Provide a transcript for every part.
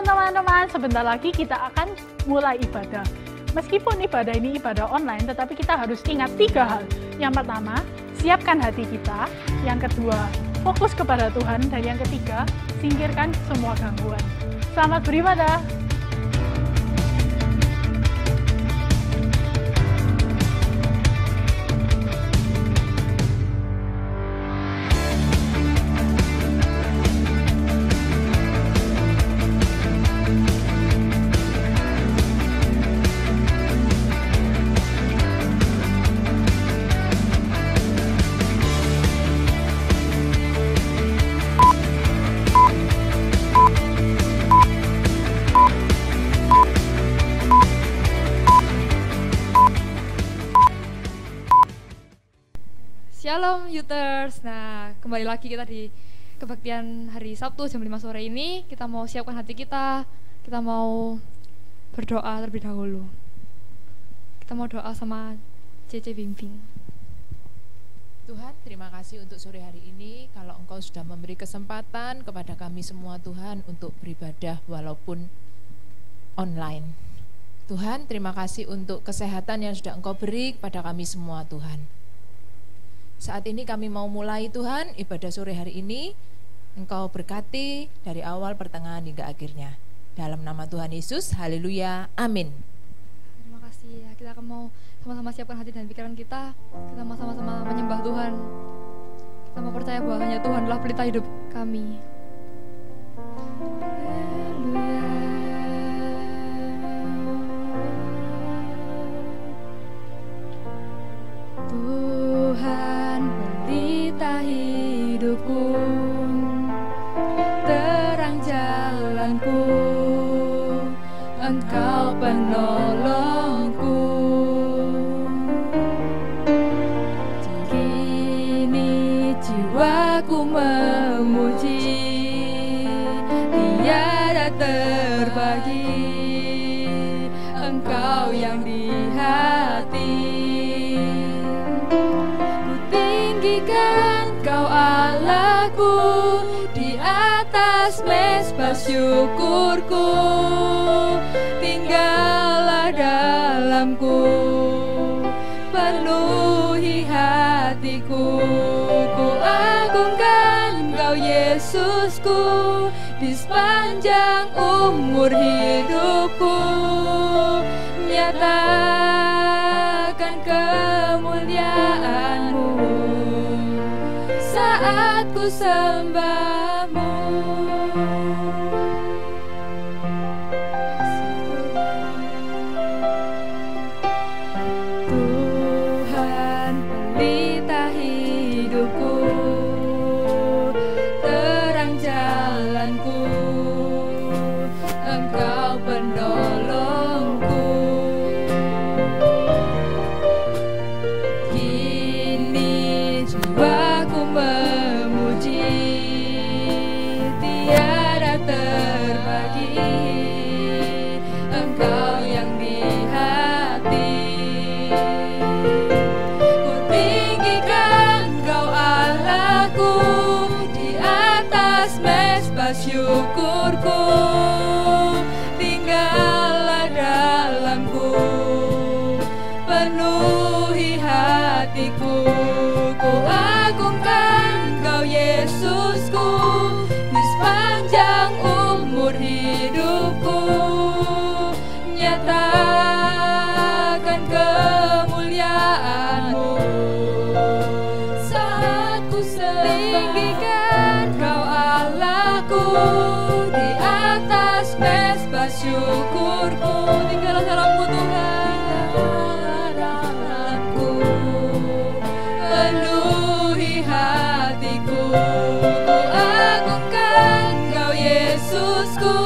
Shalom teman-teman, sebentar lagi kita akan mulai ibadah. Meskipun ibadah ini ibadah online, tetapi kita harus ingat 3 hal. Yang pertama, siapkan hati kita. Yang kedua, fokus kepada Tuhan. Dan yang ketiga, singkirkan semua gangguan. Selamat beribadah. Shalom Youters. Nah, kembali lagi kita di kebaktian hari Sabtu jam 5 sore ini. Kita mau siapkan hati kita. Kita mau berdoa terlebih dahulu. Kita mau doa sama Cece Bimbing. Tuhan, terima kasih untuk sore hari ini. Kalau Engkau sudah memberi kesempatan kepada kami semua, Tuhan, untuk beribadah walaupun online. Tuhan, terima kasih untuk kesehatan yang sudah Engkau beri kepada kami semua, Tuhan. Saat ini kami mau mulai, Tuhan, ibadah sore hari ini. Engkau berkati dari awal, pertengahan, hingga akhirnya. Dalam nama Tuhan Yesus, haleluya, amin. Terima kasih ya. Kita akan mau sama-sama siapkan hati dan pikiran kita. Kita mau sama-sama menyembah Tuhan. Kita mau percaya bahwa hanya Tuhan adalah pelita hidup kami. Tuhan pelita hidupku, terang jalanku, Engkau penolongku. Kini jiwaku memuji, tiada terbagi, Engkau yang di hati. Kau Allahku, di atas mezbah syukurku, tinggallah dalamku, penuhi hatiku. Ku agungkan Kau Yesusku, di sepanjang umur hidupku, nyatakan kemuliaan-Mu saat ku sembah-Mu. Tuhan pelita hidupku, terang jalanku, Engkau penolongku. Kini jiwaku memuji, tiada terbagi, Engkau yang di hati. Ku tinggikan Kau Allahku, di atas mezbah syukurku, tinggallah dalamku, penuhi hatiku. Ku agungkan Kau Yesusku, di sepanjang umur hidupku, nyatakan kemuliaan-Mu saat ku sembah. Tinggikan Kau Allahku, di atas mezbah syukurku, tinggallah dalamku Tuhan, penuhi hatiku. Ku agungkan Kau Yesusku,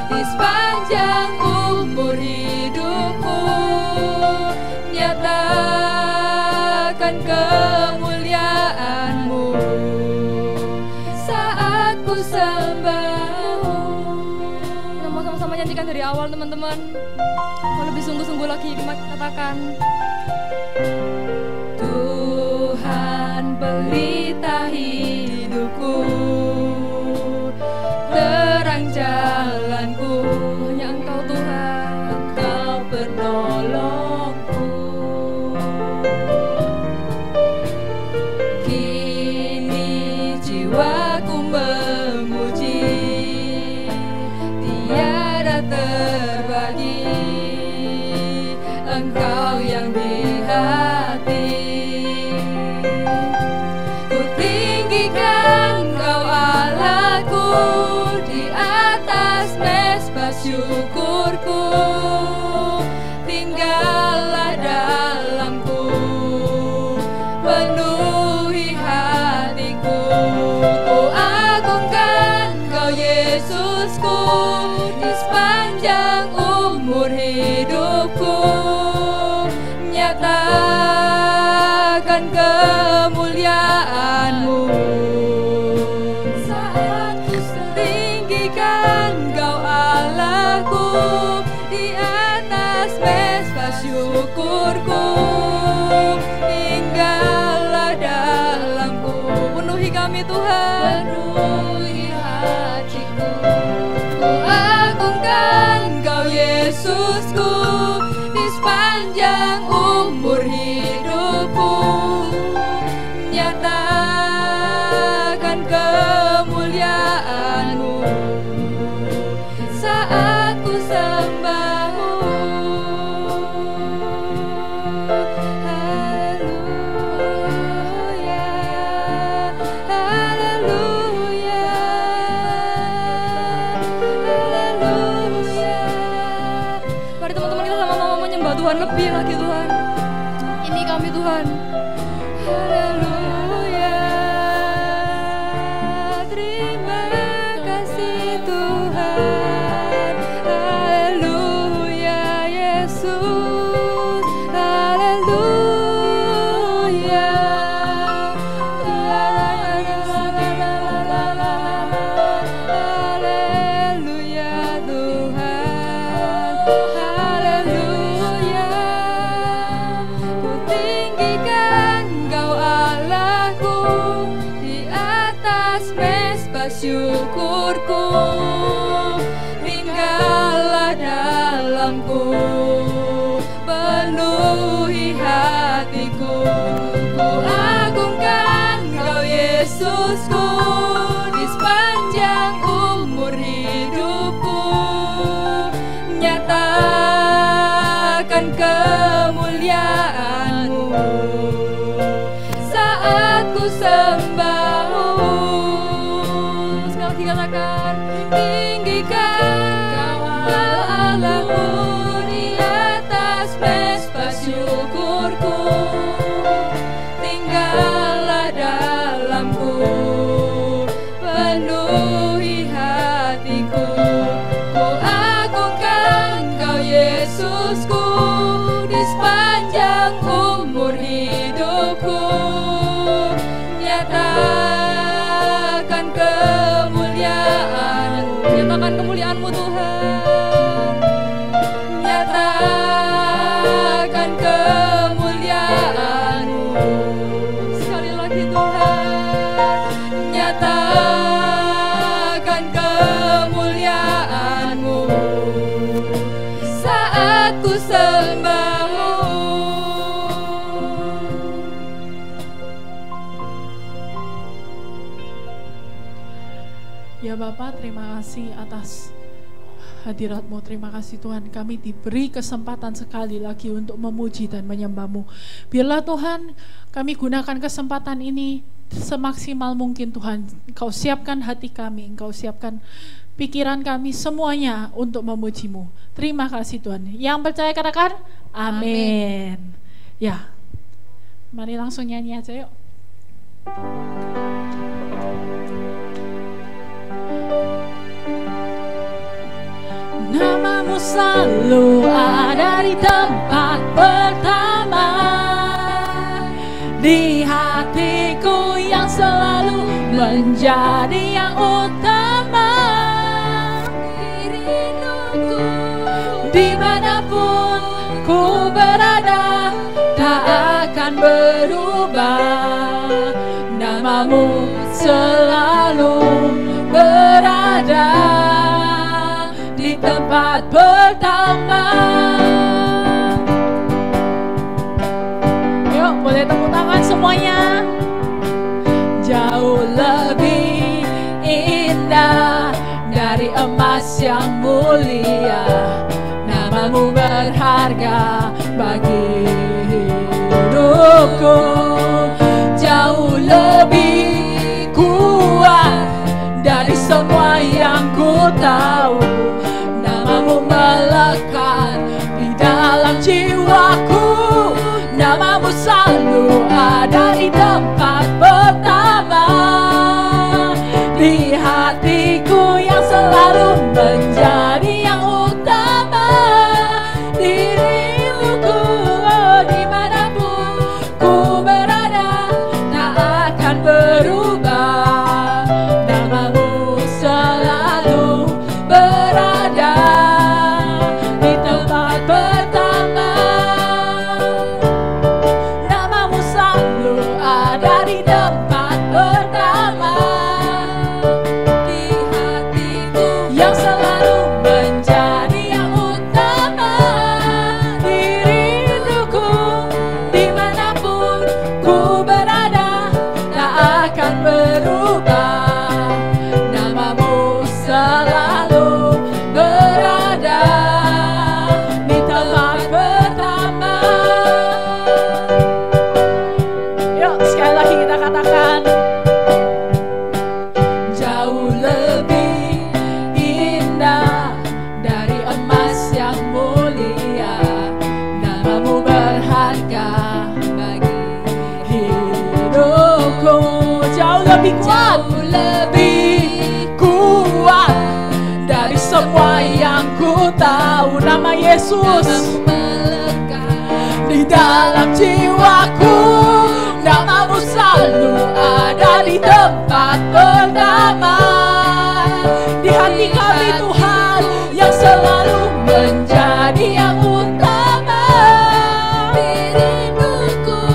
di sepanjang umur hidupku, nyatakan kemuliaan-Mu saat ku sembah-Mu. Kita mau sama-sama nyanyikan dari awal, teman-teman. Mau lebih sungguh-sungguh lagi katakan. Tuhan pelita hidupku, terang jalanku, di atas mezbah syukurku, tinggallah dalamku, penuhi hatiku. Ku agungkan Kau Yesusku di sepanjang umur hidupku, nyatakan kemuliaan-Mu. Saat ku tinggikan Kau Allahku di atas mezbah syukurku, tinggallah dalamku, penuhi kami Tuhan, penuhi hatiku. Ku agungkan Kau Yesusku di sepanjang umur hidupku, nyatakan kemuliaan-Mu saat ku sembah-Mu. Haleluya, haleluya, haleluya. Mari teman-teman kita sama-sama menyembah Tuhan lebih lagi Tuhan. Ini kami Tuhan. Haleluya, terima kasih Tuhan. Haleluya Yesus, haleluya. Haleluya Tuhan, haleluya. Ku tinggikan Kau Allahku di atas mezbah syukurku, tinggallah dalamku, penuhi hatiku. Ku agungkan Kau Yesusku di sepanjang umur hidupku, nyatakan kemuliaan-Mu saat ku sembah-Mu. Sekali lagi katakan, tinggikan Kau Allahku di atas mezbah syukurku, tinggallah dalamku, penuhi hatiku. Ku agungkan Kau Yesusku di sepanjang umur hidupku, nyatakan kemuliaan-Mu. Nyatakan kemuliaan-Mu Tuhan. Nyatakan kemuliaan-Mu. Sekali lagi Tuhan. Nyatakan kemuliaan-Mu saat ku sembah-Mu. Ya Bapa, terima kasih atas hadirat-Mu. Terima kasih Tuhan, kami diberi kesempatan sekali lagi untuk memuji dan menyembah-Mu. Biarlah Tuhan, kami gunakan kesempatan ini semaksimal mungkin Tuhan. Engkau siapkan hati kami, Engkau siapkan pikiran kami semuanya untuk memuji-Mu. Terima kasih Tuhan. Yang percaya katakan amin. Ya, mari langsung nyanyi aja yuk. Nama-Mu selalu ada di tempat pertama, di hatiku yang selalu menjadi yang utama. Rinduku dimanapun ku berada tak akan berubah. Nama-Mu selalu berada di tempat pertama. Yuk, boleh tepuk tangan semuanya. Jauh lebih indah dari emas yang mulia, nama-Mu berharga bagi hidupku. Jauh lebih kuat dari semua tahu, namamu melekat di dalam jiwaku. Namamu selalu ada di tempat pertama, di hatiku yang selalu menjadi yang utama. Dirimu dimanapun ku berada tak akan berubah. Namamu selalu berada di tempat pertama. Namamu selalu ada di tempat pertama, di hatiku yang selalu menjadi yang utama. Di rinduku dimanapun ku berada tak akan berubah. Namamu selalu berada di tempat pertama. Yuk sekali lagi kita katakan, jauh lebih indah dari emas yang mulia. Namamu berharga bagi hidupku. Jauh lebih kuat, jauh lebih kuat dari semua yang ku tahu. Nama Yesus di dalam jiwaku. Namamu selalu ada di tempat pertama, di hati kami Tuhan yang selalu menjadi yang utama. Di rinduku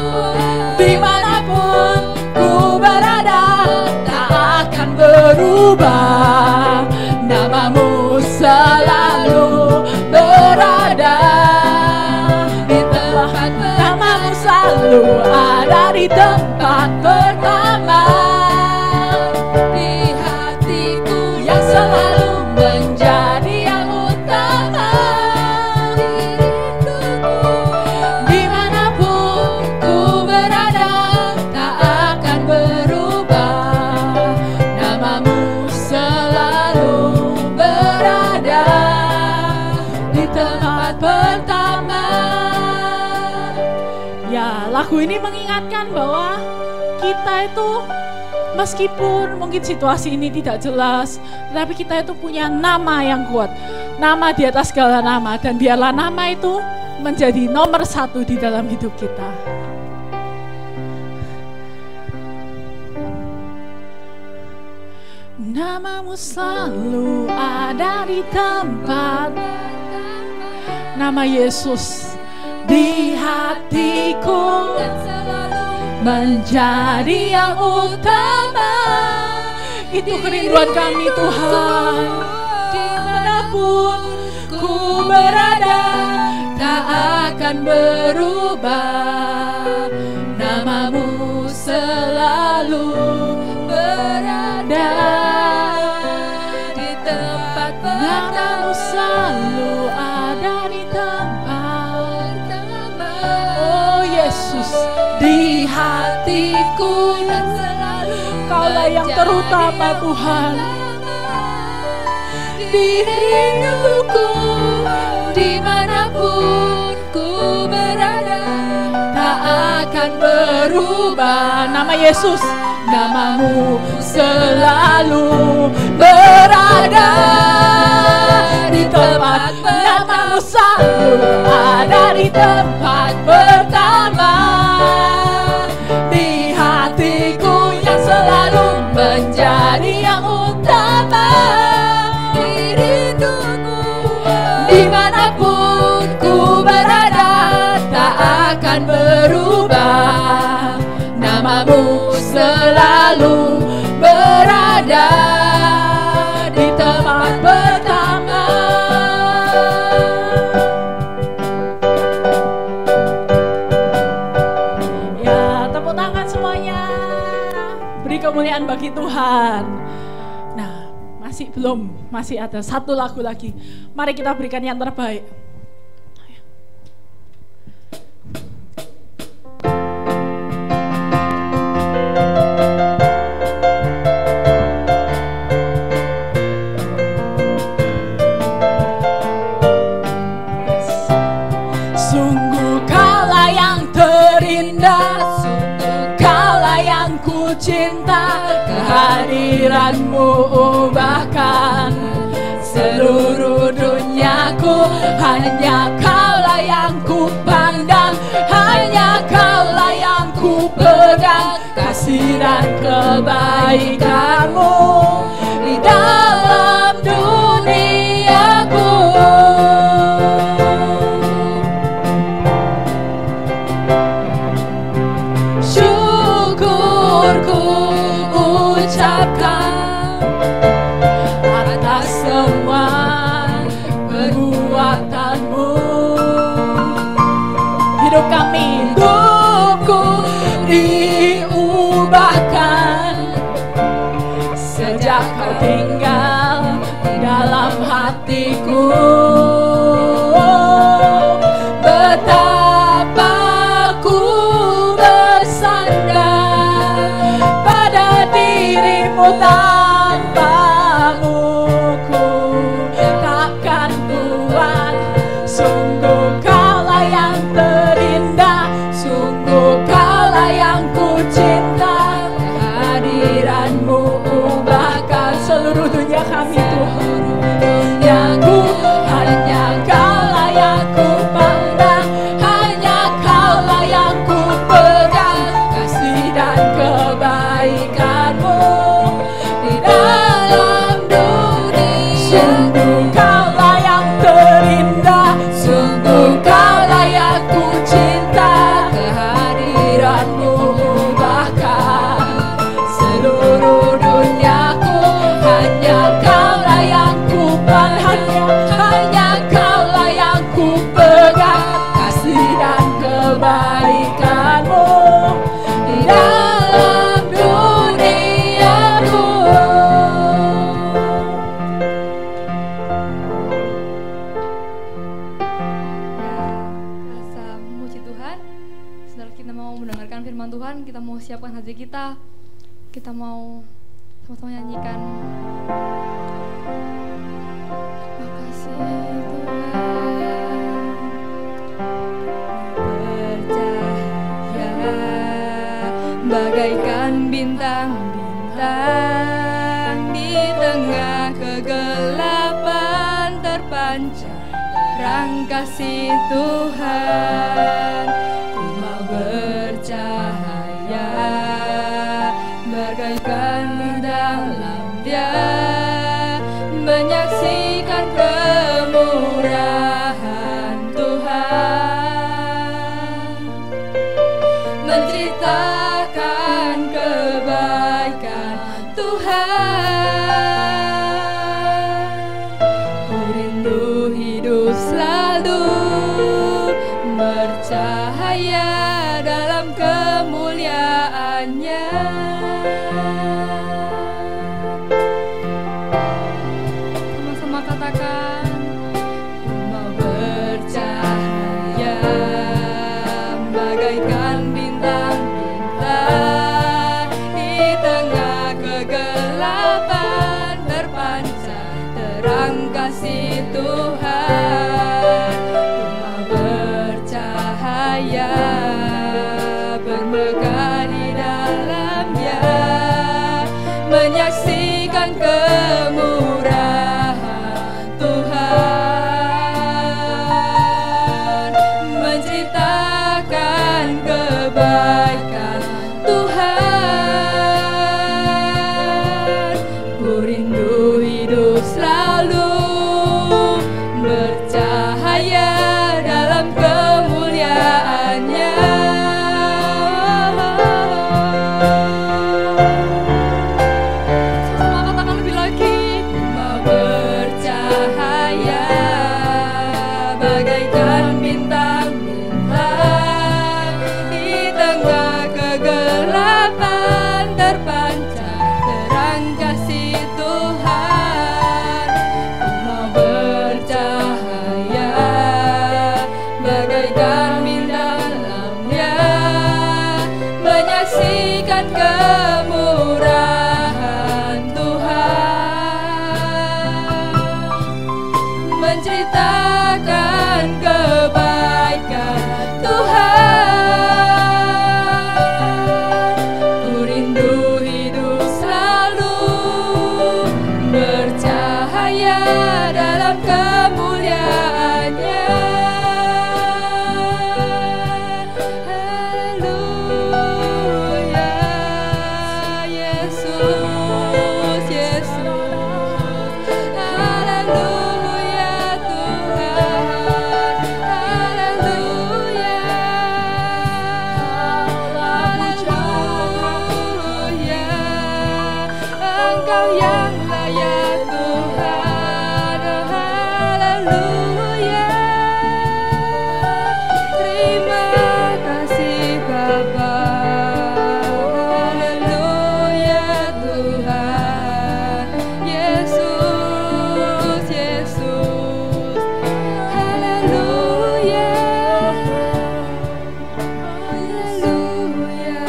dimanapun ku berada tak akan berubah. Namamu selalu berada di tempat, namamu selalu ada di tempat pertama, di hatiku yang selalu menjadi yang utama. Di rinduku dimanapun ku berada tak akan berubah. Namamu selalu berada di tempat pertama. Ya, lagu ini mengingatkan bahwa kita itu meskipun mungkin situasi ini tidak jelas, tapi kita itu punya nama yang kuat, nama di atas segala nama, dan biarlah nama itu menjadi nomor satu di dalam hidup kita. Namamu selalu ada di tempat, nama Yesus di hatiku menjadi yang utama. Itu kerinduan kami Tuhan. Dimanapun ku berada tak akan berubah. Namamu selalu berada di tempat pertama. Namamu selalu ada di tempat pertama. Oh Yesus, di hatiku dan selalu Kaulah yang terutama Tuhan. Di rinduku dimanapun ku berada tak akan berubah. Nama Yesus, namamu selalu berada di tempat, namamu selalu ada di tempat pertama. Di hatiku yang selalu menjadi yang utama. Di rinduku dimanapun ku berada tak akan berubah. Namamu selalu berada di tempat pertama. Ya, tepuk tangan semuanya. Beri kemuliaan bagi Tuhan. Nah, masih ada satu lagu lagi. Mari kita berikan yang terbaik. cinta, kehadiran-Mu ubahkan seluruh duniaku. Hanya Kaulah yang ku pandang, hanya Kaulah yang ku pegang, kasih dan kebaikan-Mu di dalam duniaku. Syukurku ucapkan atas semua perbuatan-Mu. Hidup kami, hidupku diubahkan sejak Kau tinggal di dalam hatiku. Betapa ku bersandar pada diri-Mu, tanpa-Mu ku takkan kuat. Sungguh Kaulah yang terindah, sungguh Kaulah yang ku cinta, kehadiran-Mu ubahkan seluruh dunia kami Tuhan. Duniaku, hanya Kaulah yang ku pandang, hanya Kaulah yang ku pegang, kasih dan kebaikan-Mu di dalam dunia. Sungguh Kaulah yang terindah, sungguh Kaulah yang ku cinta, kehadiran-Mu ubahkan seluruh duniaku. Hanya Kaulah yang ku pandang, hanya Kaulah yang ku pegang, kasih dan kebaikan-Mu di dalam duniaku. Rasa memuji Tuhan. Setelah kita mau mendengarkan firman Tuhan, kita mau siapkan hati kita. Kita mau sama-sama nyanyikan. Makasih Tuhan, bercahaya bagaikan bintang-bintang di tengah kegelapan, terpancar terang kasih Tuhan. Ku mau bercahaya bagaikan dalam Dia, menyaksikan kemurahan Tuhan, menceritakan kebaikan Tuhan. Ku rindu hidup selalu bercahaya dalam kemuliaan-Nya. Sama-sama katakan, ku mau bercahaya bagaikan bintang-bintang di tengah kegelapan, terpancar terang kasih Tuhan. Ku mau bercahaya bermegah di dalam-Nya, menyaksikan kemurahan Tuhan, menceritakan kebaikan Tuhan. Ku rindu hidup selalu bercahaya dalam kemuliaan-Nya. Engkau yang layak Tuhan. Haleluya. Terima kasih Bapa. Haleluya Tuhan. Yesus, Yesus. Haleluya. Haleluya.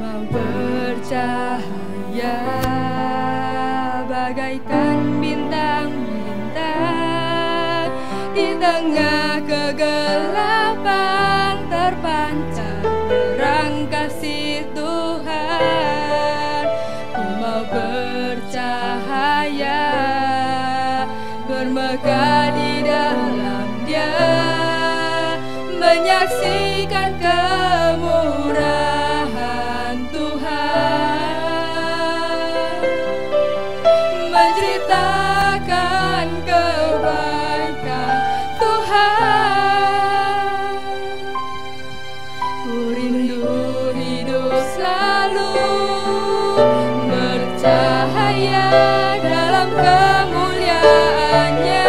Mau bercahaya bagaikan bintang-bintang di tengah kegelapan, terpancar terang kasih Tuhan. Ku mau bercahaya, bermegah di dalam Dia, menyaksikan kemurahan Tuhan, menceritakan kebaikan Tuhan. Ku rindu hidup selalu bercahaya dalam kemuliaan-Nya.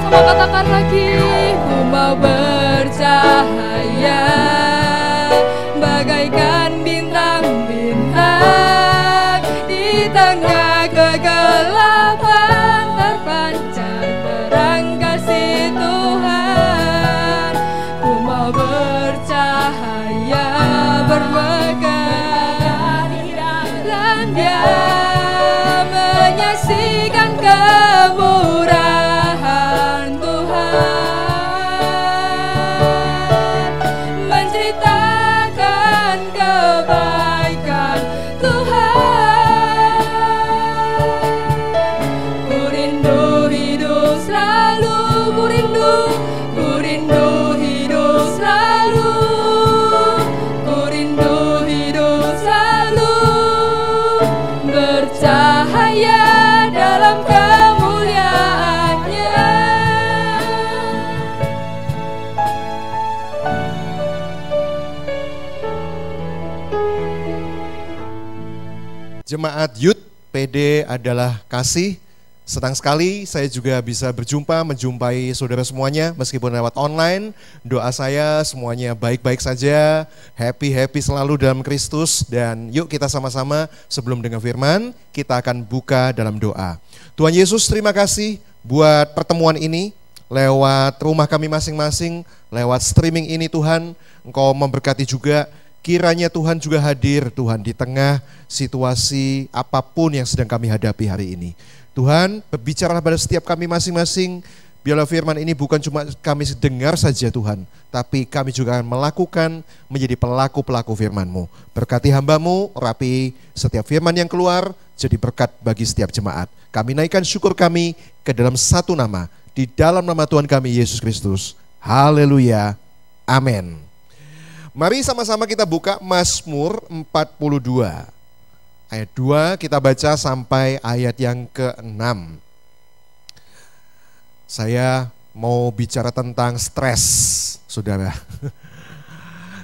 Sama katakan lagi, ku mau bercahaya bagaikan bintang-bintang di tengah kegelapan, terpancar terang kasih Tuhan. Ku mau bercahaya, bermegah di dalam Dia, menyaksikan kemurahan Tuhan, menceritakan kebaikan Tuhan. Ku rindu hidup selalu, ku rindu hidup selalu, ku rindu hidup selalu bercahaya dalam kemuliaan-Nya. Jemaat Youth PD adalah kasih. Senang sekali saya juga bisa menjumpai saudara semuanya meskipun lewat online. Doa saya semuanya baik-baik saja, happy selalu dalam Kristus. Dan yuk kita sama-sama sebelum dengar firman, kita akan buka dalam doa. Tuhan Yesus, terima kasih buat pertemuan ini lewat rumah kami masing-masing, lewat streaming ini Tuhan. Engkau memberkati juga. Kiranya Tuhan juga hadir Tuhan di tengah situasi apapun yang sedang kami hadapi hari ini. Tuhan, berbicaralah pada setiap kami masing-masing. Biarlah firman ini bukan cuma kami dengar saja Tuhan, tapi kami juga akan melakukan, menjadi pelaku-pelaku firman-Mu. Berkati hamba-Mu, rapi setiap firman yang keluar, jadi berkat bagi setiap jemaat. Kami naikkan syukur kami ke dalam satu nama, di dalam nama Tuhan kami Yesus Kristus. Haleluya, amin. Mari sama-sama kita buka Mazmur 42. Ayat 2 kita baca sampai ayat yang ke-6. Saya mau bicara tentang stres, saudara.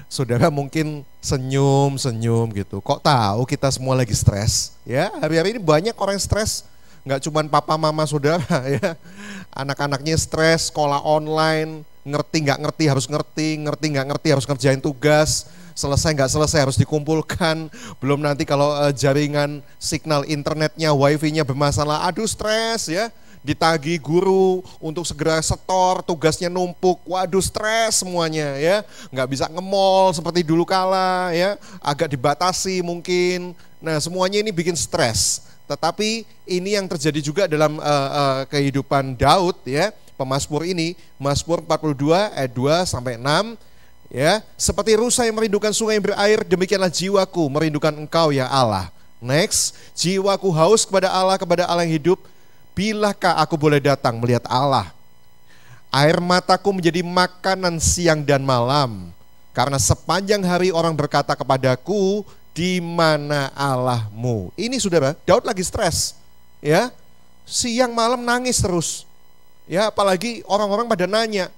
Saudara mungkin senyum gitu. Kok tahu kita semua lagi stres? Ya, hari-hari ini banyak orang stres. Nggak cuma papa mama saudara ya. Anak-anaknya stres, sekolah online, ngerti nggak ngerti harus ngerti nggak ngerti harus ngerjain tugas, selesai nggak selesai harus dikumpulkan. Belum nanti kalau jaringan signal internetnya, wifi-nya bermasalah, aduh stres ya. Ditagih guru untuk segera setor, tugasnya numpuk, waduh stres semuanya ya. Nggak bisa nge-mall seperti dulu kala ya, agak dibatasi mungkin. Nah semuanya ini bikin stres. Tetapi ini yang terjadi juga dalam kehidupan Daud ya. Pemazmur ini, Mazmur 42 ayat 2 sampai 6 ya. Seperti rusa yang merindukan sungai yang berair, demikianlah jiwaku merindukan Engkau ya Allah. Next, jiwaku haus kepada Allah yang hidup. Bilakah aku boleh datang melihat Allah? Air mataku menjadi makanan siang dan malam, karena sepanjang hari orang berkata kepadaku, di mana Allahmu? Ini saudara, Daud lagi stres ya. Siang malam nangis terus. Ya, apalagi orang-orang pada nanya,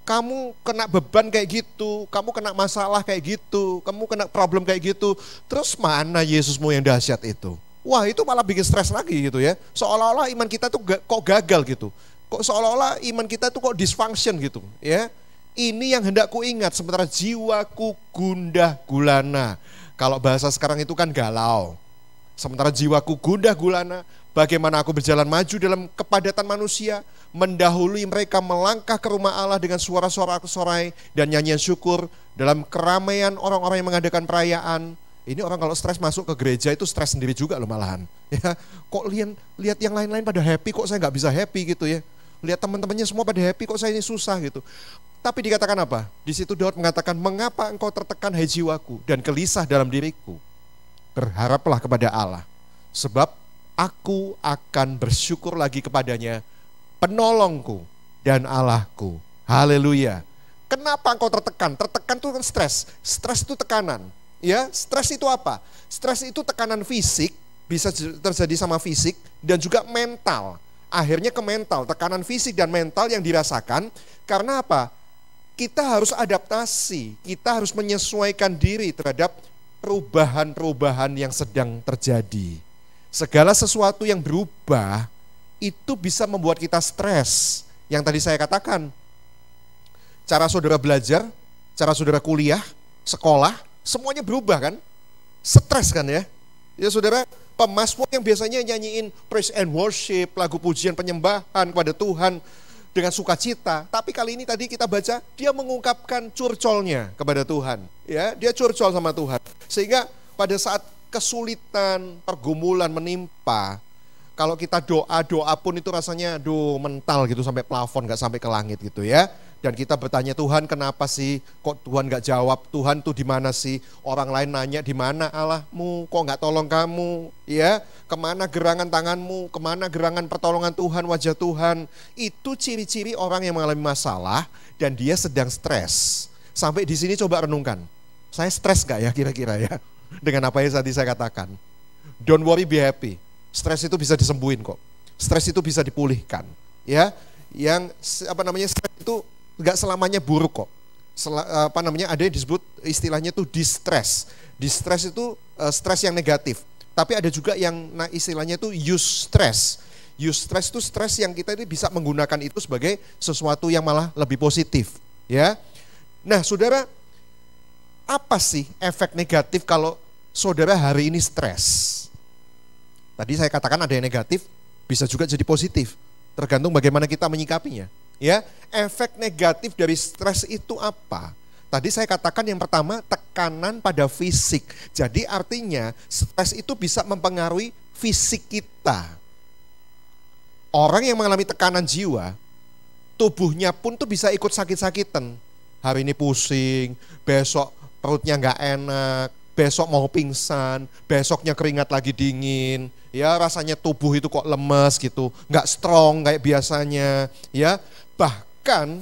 kamu kena beban kayak gitu, kamu kena masalah kayak gitu, kamu kena problem kayak gitu, terus mana Yesusmu yang dahsyat itu? Wah, itu malah bikin stres lagi gitu ya. Seolah-olah iman kita tuh kok gagal gitu. Kok seolah-olah iman kita tuh kok dysfunction gitu ya. Ini yang hendak ku ingat, sementara jiwaku gundah gulana. Kalau bahasa sekarang itu kan galau. Sementara jiwaku gundah gulana, bagaimana aku berjalan maju dalam kepadatan manusia, mendahului mereka melangkah ke rumah Allah dengan suara-suara sorai dan nyanyian syukur dalam keramaian orang-orang yang mengadakan perayaan. Ini orang kalau stres masuk ke gereja itu stres sendiri juga loh malahan. Ya, kok lihat yang lain-lain pada happy, kok saya nggak bisa happy gitu ya. Lihat teman-temannya semua pada happy, kok saya ini susah gitu. Tapi dikatakan apa? Di situ Daud mengatakan, mengapa engkau tertekan hai jiwaku dan gelisah dalam diriku? Berharaplah kepada Allah, sebab aku akan bersyukur lagi kepadanya, penolongku dan Allahku. Haleluya. Kenapa engkau tertekan? Tertekan itu kan stres. Stres itu tekanan. Ya, stres itu apa? Stres itu tekanan fisik, bisa terjadi sama fisik dan juga mental. Akhirnya ke mental, tekanan fisik dan mental yang dirasakan karena apa? Kita harus adaptasi, kita harus menyesuaikan diri terhadap perubahan-perubahan yang sedang terjadi. Segala sesuatu yang berubah itu bisa membuat kita stres. Yang tadi saya katakan, cara saudara belajar, cara saudara kuliah, sekolah, semuanya berubah kan? Stres kan ya? Ya saudara, pemazmur yang biasanya nyanyiin praise and worship, lagu pujian penyembahan kepada Tuhan dengan sukacita, tapi kali ini tadi kita baca dia mengungkapkan curcolnya kepada Tuhan, ya, dia curcol sama Tuhan, sehingga pada saat kesulitan, pergumulan menimpa, kalau kita doa pun itu rasanya aduh mental gitu sampai plafon, nggak sampai ke langit gitu ya. Dan kita bertanya, Tuhan kenapa sih kok Tuhan gak jawab, Tuhan tuh di mana sih? Orang lain nanya di mana Allahmu, kok gak tolong kamu, ya? Kemana gerangan tanganmu, kemana gerangan pertolongan Tuhan, wajah Tuhan? Itu ciri-ciri orang yang mengalami masalah dan dia sedang stres. Sampai di sini coba renungkan, saya stres gak ya kira-kira ya? Dengan apa yang tadi saya katakan. Don't worry, be happy. Stres itu bisa disembuhin kok. Stres itu bisa dipulihkan, ya. Yang stres itu nggak selamanya buruk kok. Ada yang disebut istilahnya tuh distress. Distress itu stres yang negatif. Tapi ada juga yang istilahnya tuh eustress. Eustress itu stres yang kita ini bisa menggunakan itu sebagai sesuatu yang malah lebih positif, ya. Nah, saudara, apa sih efek negatif kalau saudara hari ini stres? Tadi saya katakan ada yang negatif, bisa juga jadi positif. Tergantung bagaimana kita menyikapinya. Ya, efek negatif dari stres itu apa? Tadi saya katakan yang pertama tekanan pada fisik. Jadi artinya stres itu bisa mempengaruhi fisik kita. Orang yang mengalami tekanan jiwa, tubuhnya pun tuh bisa ikut sakit-sakitan. Hari ini pusing, besok perutnya nggak enak, besok mau pingsan, besoknya keringat lagi dingin. Ya, rasanya tubuh itu kok lemes gitu, nggak strong kayak biasanya. Ya, bahkan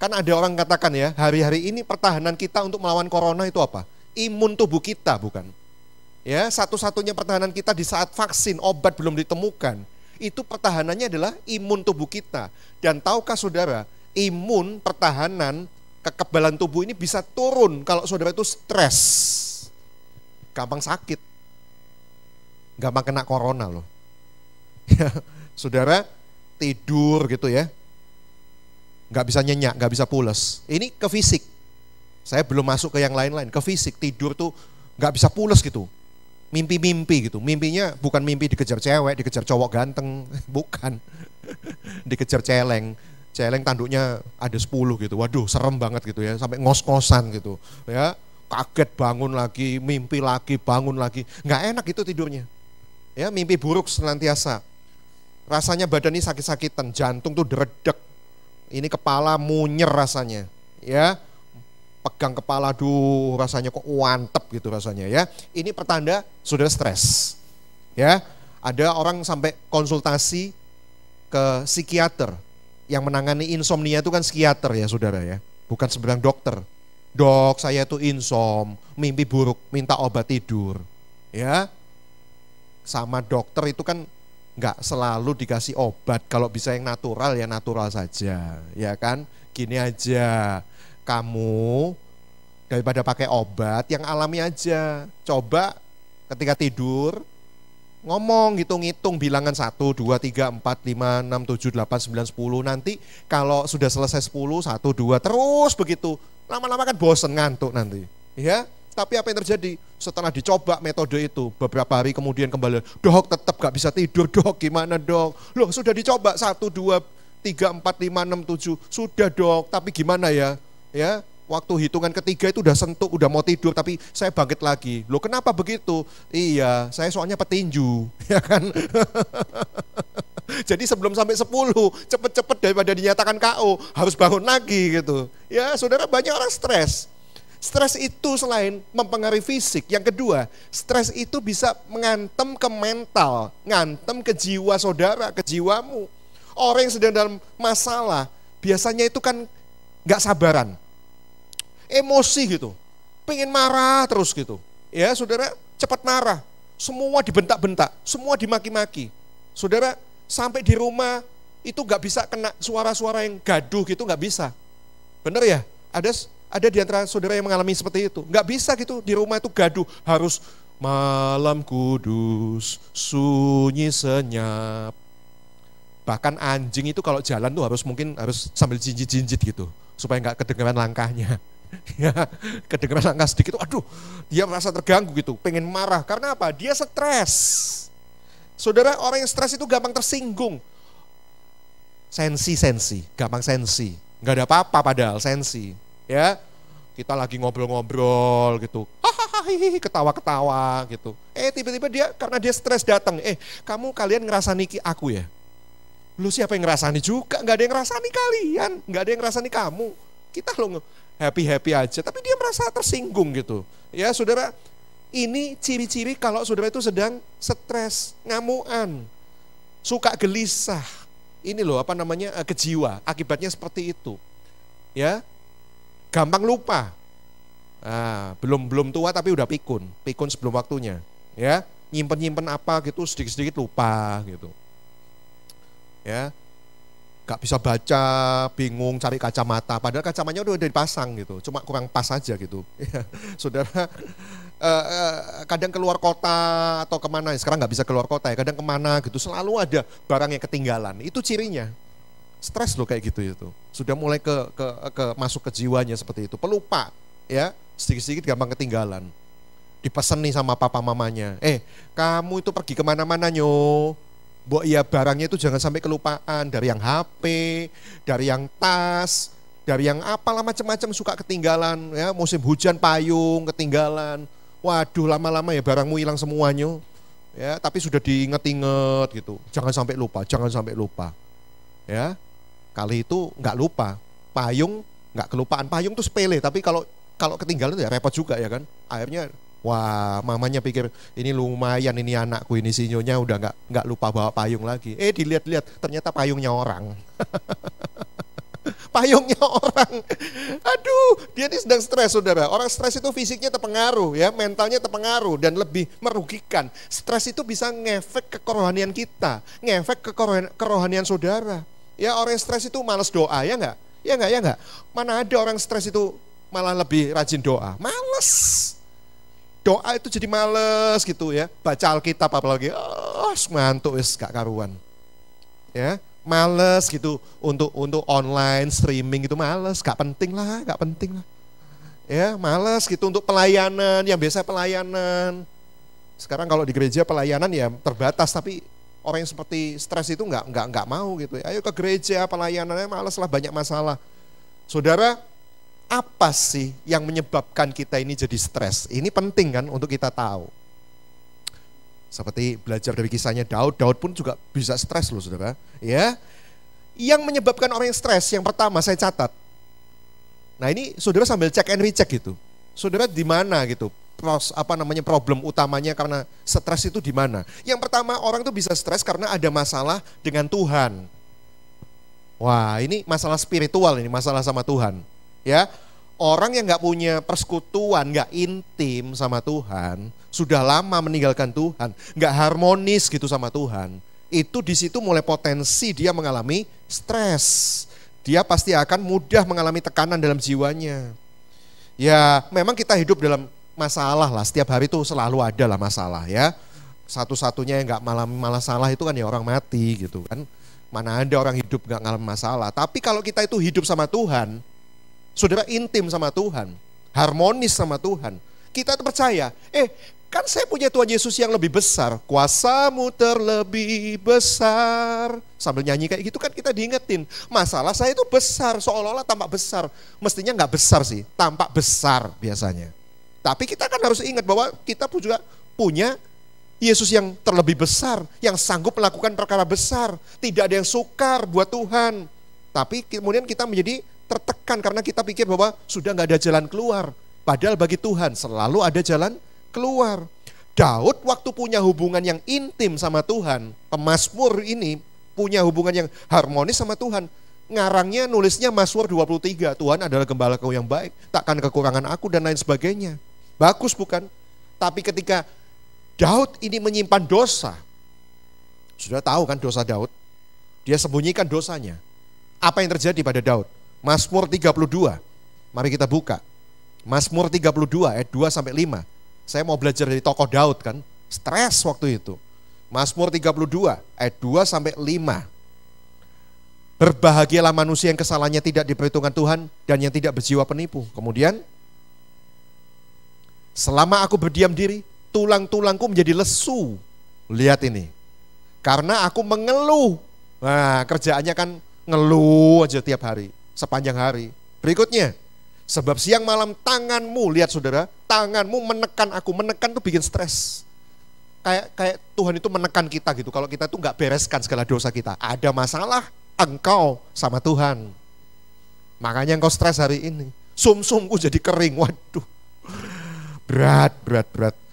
kan ada orang katakan ya, hari-hari ini pertahanan kita untuk melawan corona itu apa? Imun tubuh kita, bukan? Ya, satu-satunya pertahanan kita di saat vaksin, obat belum ditemukan, itu pertahanannya adalah imun tubuh kita. Dan tahukah saudara, imun, pertahanan, kekebalan tubuh ini bisa turun kalau saudara itu stres. Gampang sakit. Gampang kena corona loh. Saudara tidur gitu ya, nggak bisa nyenyak, nggak bisa pules. Ini ke fisik. Saya belum masuk ke yang lain-lain. Ke fisik, tidur tuh nggak bisa pules gitu. Mimpi-mimpi gitu. Mimpinya bukan mimpi dikejar cewek, dikejar cowok ganteng, bukan. Dikejar celeng. Celeng tanduknya ada 10 gitu. Waduh, serem banget gitu ya. Sampai ngos-ngosan gitu. Ya, kaget bangun lagi, mimpi lagi, bangun lagi. Nggak enak itu tidurnya. Ya, mimpi buruk senantiasa. Rasanya badan ini sakit-sakitan, jantung tuh deredek. Ini kepala munyer rasanya, ya, pegang kepala, duh rasanya kok wantep gitu rasanya ya. Ini pertanda saudara stres, ya. Ada orang sampai konsultasi ke psikiater, yang menangani insomnia itu kan psikiater ya saudara ya, bukan sebenarnya dokter. Dok, saya itu insom, mimpi buruk, minta obat tidur, ya. Sama dokter itu kan nggak selalu dikasih obat. Kalau bisa yang natural ya natural saja, ya kan? Gini aja, kamu daripada pakai obat yang alami aja. Coba ketika tidur ngomong, hitung-hitung bilangan 1, 2, 3, 4, 5, 6, 7, 8, 9, 10. Nanti kalau sudah selesai 10, 1, 2, terus begitu. Lama-lama kan bosen, ngantuk nanti. Ya, tapi apa yang terjadi? Setelah dicoba metode itu, beberapa hari kemudian kembali, dok tetap gak bisa tidur, dok gimana dok? Loh sudah dicoba 1, 2, 3, 4, 5, 6, 7, sudah dok, tapi gimana ya? Ya, waktu hitungan ketiga itu udah sentuh, udah mau tidur, tapi saya bangkit lagi. Loh kenapa begitu? Iya, saya soalnya petinju, ya kan? Jadi sebelum sampai 10, cepet-cepet daripada dinyatakan KO, harus bangun lagi gitu. Ya saudara, banyak orang stres. Stres itu selain mempengaruhi fisik, yang kedua, stres itu bisa mengantem ke mental, ngantem ke jiwa saudara, ke jiwamu. Orang yang sedang dalam masalah, biasanya itu kan gak sabaran, emosi gitu, pengen marah terus gitu. Ya saudara, cepat marah, semua dibentak-bentak, semua dimaki-maki. Saudara, sampai di rumah itu gak bisa kena suara-suara yang gaduh gitu, gak bisa. Bener ya? Ada di antara saudara yang mengalami seperti itu. Gak bisa gitu, di rumah itu gaduh, harus malam kudus, sunyi senyap. Bahkan anjing itu kalau jalan tuh harus sambil jinjit-jinjit gitu, supaya gak kedengeran langkahnya. Ya, kedengeran langkah sedikit, aduh, dia merasa terganggu gitu, pengen marah. Karena apa? Dia stres. Saudara, orang yang stres itu gampang tersinggung. Sensi, gampang sensi. Gak ada apa-apa padahal sensi. Ya, kita lagi ngobrol-ngobrol gitu, hahaha, ketawa-ketawa gitu. Tiba-tiba dia karena dia stres datang. Kalian ngerasani aku ya? Lu siapa yang ngerasani juga? Nggak ada yang ngerasani kalian, nggak ada yang ngerasani kamu. Kita lo happy aja, tapi dia merasa tersinggung gitu. Ya saudara, ini ciri-ciri kalau saudara itu sedang stres, ngamuan, suka gelisah. Ini loh kejiwa. Akibatnya seperti itu. Ya. Gampang lupa, belum tua tapi udah pikun sebelum waktunya, ya nyimpen apa gitu sedikit lupa gitu, ya gak bisa baca, bingung cari kacamata, padahal kacamanya udah dipasang gitu, cuma kurang pas aja gitu. Ya, saudara, kadang keluar kota atau kemana, sekarang gak bisa keluar kota ya, kadang kemana gitu, selalu ada barang yang ketinggalan, itu cirinya. Stres loh kayak gitu itu. Sudah mulai ke masuk ke jiwanya seperti itu. Pelupa, ya, sedikit-sedikit gampang ketinggalan. Dipesan nih sama papa mamanya, kamu itu pergi kemana-mana nyo, ya barangnya itu jangan sampai kelupaan, dari yang HP, dari yang tas, dari yang apalah macam-macam suka ketinggalan, ya musim hujan payung ketinggalan. Waduh, lama-lama ya barangmu hilang semuanya. Ya, tapi sudah diinget-inget gitu. Jangan sampai lupa. Ya. Kali itu nggak lupa, payung nggak kelupaan, payung tuh sepele, tapi kalau ketinggalan ya repot juga ya kan. Akhirnya wah, mamanya pikir ini lumayan, ini anakku ini si nyonya udah nggak lupa bawa payung lagi. Dilihat-lihat ternyata payungnya orang. Payungnya orang. Aduh, dia ini sedang stres saudara. Orang stres itu fisiknya terpengaruh ya, mentalnya terpengaruh dan lebih merugikan. Stres itu bisa ngefek ke kerohanian kita, ngefek ke kerohanian saudara. Ya orang yang stres itu malas doa, ya enggak? Ya enggak? Mana ada orang stres itu malah lebih rajin doa? Males. Doa itu jadi males gitu ya. Baca Alkitab apalagi, ngantuk wis gak karuan. Ya, males gitu untuk online streaming itu males, gak penting lah. Ya, males gitu untuk pelayanan, yang biasa pelayanan. Sekarang kalau di gereja pelayanan ya terbatas, tapi orang yang seperti stres itu nggak mau gitu. Ayo ke gereja, pelayanannya malas lah, banyak masalah. Saudara, apa sih yang menyebabkan kita ini jadi stres? Ini penting kan untuk kita tahu. Seperti belajar dari kisahnya Daud pun juga bisa stres loh saudara. Ya, yang menyebabkan orang yang stres, yang pertama saya catat. Nah ini saudara sambil cek and recheck gitu. Saudara di mana gitu? Problem utamanya karena stres itu di mana? Yang pertama, orang itu bisa stres karena ada masalah dengan Tuhan. Wah, ini masalah spiritual, ini masalah sama Tuhan. Ya, orang yang nggak punya persekutuan, nggak intim sama Tuhan, sudah lama meninggalkan Tuhan, nggak harmonis gitu sama Tuhan. itu di situ mulai potensi dia mengalami stres. Dia pasti akan mudah mengalami tekanan dalam jiwanya. Ya, memang kita hidup dalam masalah lah, setiap hari itu selalu ada lah masalah ya. Satu-satunya yang gak masalah itu kan ya orang mati gitu kan. Mana ada orang hidup gak ngalamin masalah. Tapi kalau kita itu hidup sama Tuhan, saudara intim sama Tuhan, harmonis sama Tuhan, kita tuh percaya, kan saya punya Tuhan Yesus yang lebih besar, kuasamu terlebih besar. Sambil nyanyi kayak gitu kan kita diingetin, masalah saya itu besar, seolah-olah tampak besar. Mestinya gak besar sih, tampak besar biasanya. Tapi kita kan harus ingat bahwa kita pun juga punya Yesus yang terlebih besar, yang sanggup melakukan perkara besar. Tidak ada yang sukar buat Tuhan. Tapi kemudian kita menjadi tertekan karena kita pikir bahwa sudah gak ada jalan keluar. Padahal bagi Tuhan selalu ada jalan keluar. Daud waktu punya hubungan yang intim sama Tuhan, pemazmur ini punya hubungan yang harmonis sama Tuhan. Ngarangnya, nulisnya Mazmur 23, Tuhan adalah gembalaku yang baik, takkan kekurangan aku dan lain sebagainya. Bagus bukan? Tapi ketika Daud ini menyimpan dosa, sudah tahu kan dosa Daud, dia sembunyikan dosanya. Apa yang terjadi pada Daud? Mazmur 32, mari kita buka. Mazmur 32 ayat 2-5. Saya mau belajar dari tokoh Daud kan, stres waktu itu. Mazmur 32 ayat 2-5. Berbahagialah manusia yang kesalahannya tidak diperhitungkan Tuhan dan yang tidak berjiwa penipu. Kemudian, selama aku berdiam diri, tulang-tulangku menjadi lesu. Lihat ini, karena aku mengeluh. Nah, kerjaannya kan ngeluh aja tiap hari, sepanjang hari. Berikutnya, sebab siang malam tanganmu, lihat saudara, tanganmu menekan aku. Menekan tuh bikin stres. Kayak Tuhan itu menekan kita gitu. Kalau kita tuh gak bereskan segala dosa kita. Ada masalah, engkau sama Tuhan. Makanya engkau stres hari ini. Sumsumku jadi kering, waduh. Berat.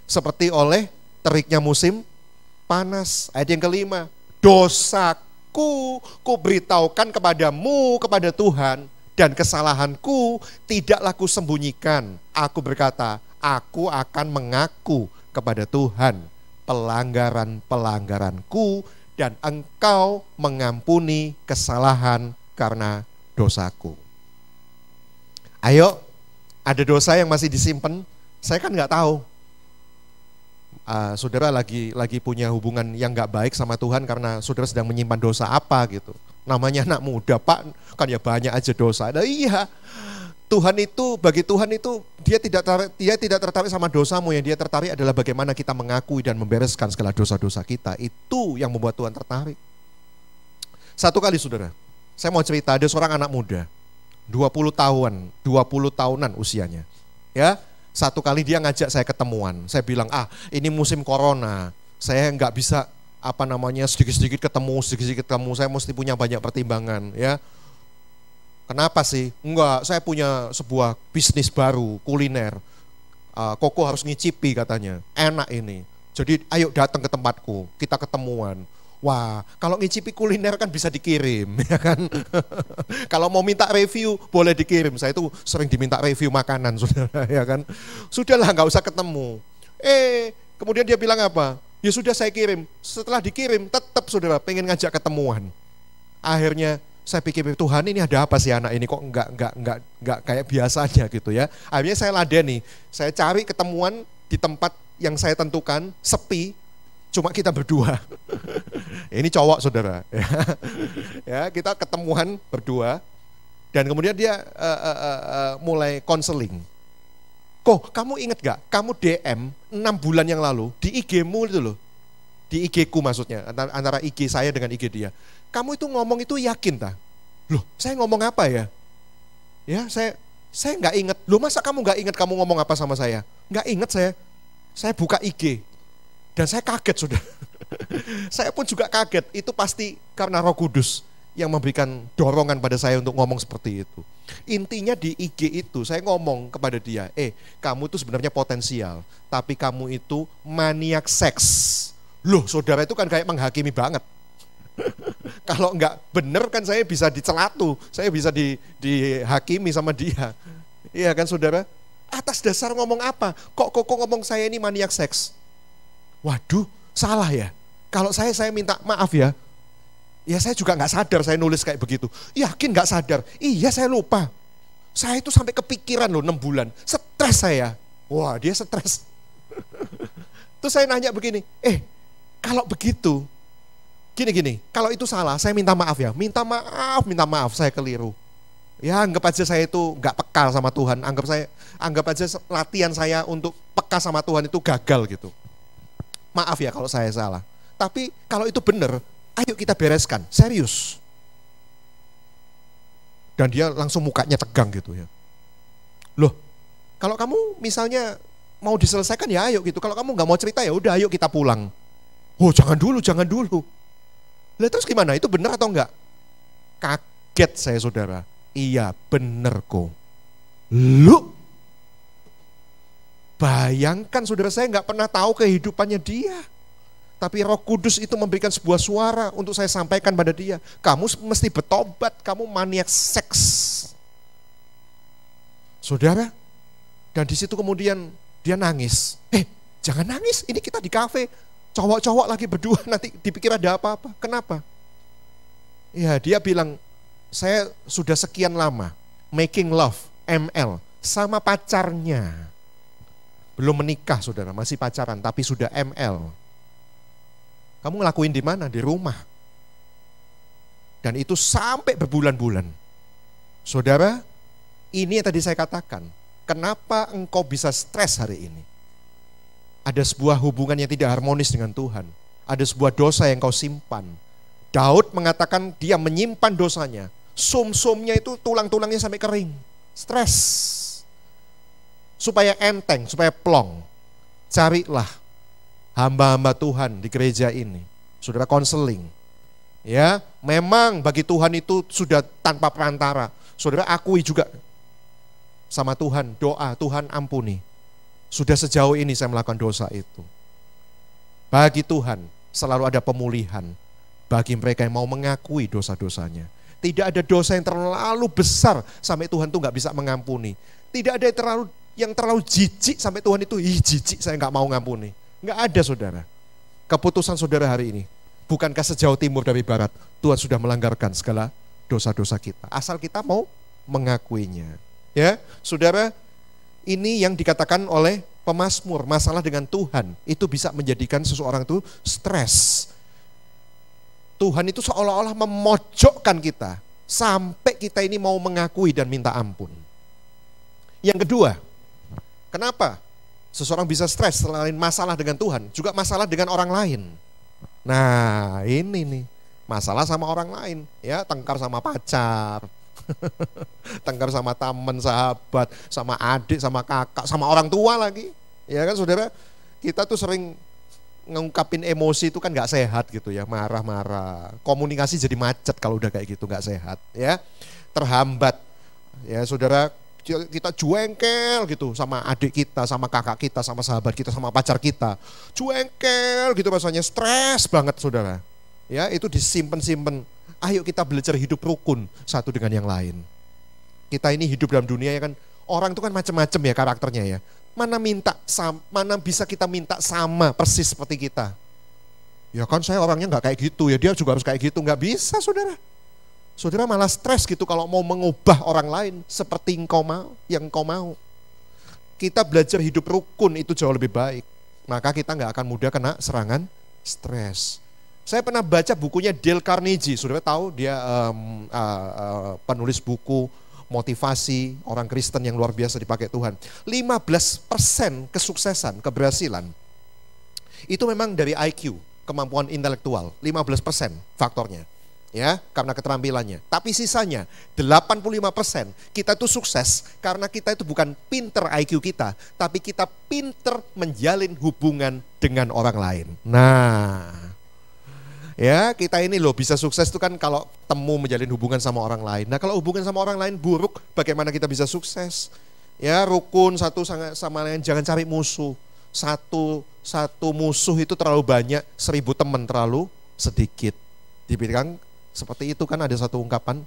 Seperti oleh teriknya musim panas. Ayat yang kelima, dosaku ku beritahukan kepadamu, kepada Tuhan. Dan kesalahanku tidaklah kusembunyikan. Aku berkata, aku akan mengaku kepada Tuhan pelanggaran-pelanggaranku dan engkau mengampuni kesalahan karena dosaku. Ayo, ada dosa yang masih disimpan? Saya kan nggak tahu. Saudara lagi punya hubungan yang nggak baik sama Tuhan karena saudara sedang menyimpan dosa apa gitu. Namanya anak muda Pak, kan ya banyak aja dosa. Nah, iya, Tuhan itu, bagi Tuhan itu dia tidak tertarik sama dosamu. Yang dia tertarik adalah bagaimana kita mengakui dan membereskan segala dosa-dosa kita. Itu yang membuat Tuhan tertarik. Satu kali saudara, saya mau cerita, ada seorang anak muda 20 tahunan usianya. Ya, satu kali dia ngajak saya ketemuan. Saya bilang, ini musim corona, saya nggak bisa sedikit-sedikit ketemu, saya mesti punya banyak pertimbangan ya. Kenapa sih? Enggak, saya punya sebuah bisnis baru, kuliner. Koko harus ngicipi katanya, enak ini. Jadi ayo datang ke tempatku, kita ketemuan. Wah, kalau ngicipi kuliner kan bisa dikirim, ya kan? Kalau mau minta review, boleh dikirim. Saya itu sering diminta review makanan, saudara, ya kan? Sudahlah, nggak usah ketemu. Kemudian dia bilang apa? Ya sudah saya kirim. Setelah dikirim, tetap saudara pengen ngajak ketemuan. Akhirnya saya pikir, Tuhan ini ada apa sih anak ini kok enggak kayak biasanya gitu ya. Akhirnya saya ladeni, saya cari ketemuan di tempat yang saya tentukan, sepi, cuma kita berdua. Ini cowok saudara. Ya, kita ketemuan berdua dan kemudian dia mulai konseling. Kok kamu inget gak, kamu DM 6 bulan yang lalu di IG-mu itu loh, di IG-ku maksudnya, antara IG saya dengan IG dia. Kamu itu ngomong itu yakin tak? Loh, saya ngomong apa ya? Ya, saya gak inget. Loh, masa kamu gak inget kamu ngomong apa sama saya? Gak inget saya buka IG dan saya kaget sudah. Saya pun juga kaget, itu pasti karena Roh Kudus yang memberikan dorongan pada saya untuk ngomong seperti itu. Intinya di IG itu saya ngomong kepada dia, kamu itu sebenarnya potensial, tapi kamu itu maniak seks. Loh, saudara itu kan kayak menghakimi banget. Kalau enggak bener kan saya bisa dicelatu, saya bisa dihakimi sama dia. Iya kan saudara? Atas dasar ngomong apa? Kok ngomong saya ini maniak seks? Waduh, salah ya? Kalau saya minta maaf ya. Ya saya juga nggak sadar saya nulis kayak begitu. Yakin nggak sadar? Iya saya lupa. Saya itu sampai kepikiran loh 6 bulan. Stres saya. Wah dia stres. Terus saya nanya begini, kalau begitu, gini, kalau itu salah saya minta maaf ya. Minta maaf saya keliru. Ya anggap aja saya itu nggak peka sama Tuhan. Anggap aja latihan saya untuk peka sama Tuhan itu gagal gitu. Maaf ya kalau saya salah. Tapi kalau itu benar, ayo kita bereskan, serius. Dan dia langsung mukanya tegang gitu ya. Loh, kalau kamu misalnya mau diselesaikan ya ayo gitu. Kalau kamu nggak mau cerita ya udah ayo kita pulang. Oh jangan dulu. Lah terus gimana? Itu benar atau enggak? Kaget saya saudara. Iya benar kok. Lu bayangkan saudara, saya nggak pernah tahu kehidupannya dia. Tapi Roh Kudus itu memberikan sebuah suara untuk saya sampaikan pada dia. Kamu mesti bertobat, kamu maniak seks. Saudara, dan di situ kemudian dia nangis. Jangan nangis, ini kita di kafe. Cowok-cowok lagi berdua, nanti dipikir ada apa-apa. Kenapa? Ya dia bilang, saya sudah sekian lama making love, ML, sama pacarnya. Belum menikah saudara, masih pacaran, tapi sudah ML. Kamu ngelakuin di mana? Di rumah. Dan itu sampai berbulan-bulan. Saudara, ini yang tadi saya katakan. Kenapa engkau bisa stres hari ini? Ada sebuah hubungan yang tidak harmonis dengan Tuhan. Ada sebuah dosa yang kau simpan. Daud mengatakan dia menyimpan dosanya. Sum-sumnya itu tulang-tulangnya sampai kering. Stres. Supaya enteng, supaya plong. Carilah hamba-hamba Tuhan di gereja ini, saudara konseling. Ya, memang bagi Tuhan itu sudah tanpa perantara. Saudara akui juga sama Tuhan, doa Tuhan ampuni. Sudah sejauh ini saya melakukan dosa itu. Bagi Tuhan selalu ada pemulihan bagi mereka yang mau mengakui dosa-dosanya. Tidak ada dosa yang terlalu besar sampai Tuhan tuh nggak bisa mengampuni. Tidak ada yang terlalu jijik sampai Tuhan itu jijik saya nggak mau ngampuni. Nggak ada saudara. Keputusan saudara hari ini, bukankah sejauh timur dari barat, Tuhan sudah melanggarkan segala dosa-dosa kita. Asal kita mau mengakuinya. Ya, saudara, ini yang dikatakan oleh pemazmur, masalah dengan Tuhan, itu bisa menjadikan seseorang itu stres. Tuhan itu seolah-olah memojokkan kita, sampai kita ini mau mengakui dan minta ampun. Yang kedua, kenapa seseorang bisa stres selain masalah dengan Tuhan, juga masalah dengan orang lain. Nah ini nih, masalah sama orang lain. Ya tengkar sama pacar, tengkar sama teman, sahabat, sama adik, sama kakak, sama orang tua lagi. Ya kan saudara, kita tuh sering ngungkapin emosi itu kan gak sehat gitu ya, marah-marah. Komunikasi jadi macet kalau udah kayak gitu, gak sehat ya. Terhambat ya saudara. Kita juengkel gitu sama adik kita, sama kakak kita, sama sahabat kita, sama pacar kita. Juengkel gitu rasanya, stres banget saudara. Ya itu disimpan-simpan. Ayo kita belajar hidup rukun satu dengan yang lain. Kita ini hidup dalam dunia ya kan, orang itu kan macam-macam ya karakternya ya. Mana bisa kita minta sama persis seperti kita. Ya kan saya orangnya nggak kayak gitu ya, dia juga harus kayak gitu, nggak bisa saudara. Saudara malah stres gitu kalau mau mengubah orang lain seperti yang engkau mau. Kita belajar hidup rukun itu jauh lebih baik. Maka kita nggak akan mudah kena serangan stres. Saya pernah baca bukunya Dale Carnegie. Saudara tahu dia penulis buku motivasi orang Kristen yang luar biasa dipakai Tuhan. 15% kesuksesan, keberhasilan itu memang dari IQ, kemampuan intelektual. 15% faktornya. Ya, karena keterampilannya. Tapi sisanya 85% kita tuh sukses karena kita itu bukan pinter IQ kita, tapi kita pinter menjalin hubungan dengan orang lain. Nah, ya kita ini loh bisa sukses itu kan kalau temu menjalin hubungan sama orang lain. Nah kalau hubungan sama orang lain buruk, bagaimana kita bisa sukses? Ya rukun satu sama lain, jangan cari musuh. Satu musuh itu terlalu banyak, 1000 teman terlalu sedikit. Dibilang seperti itu kan ada satu ungkapan.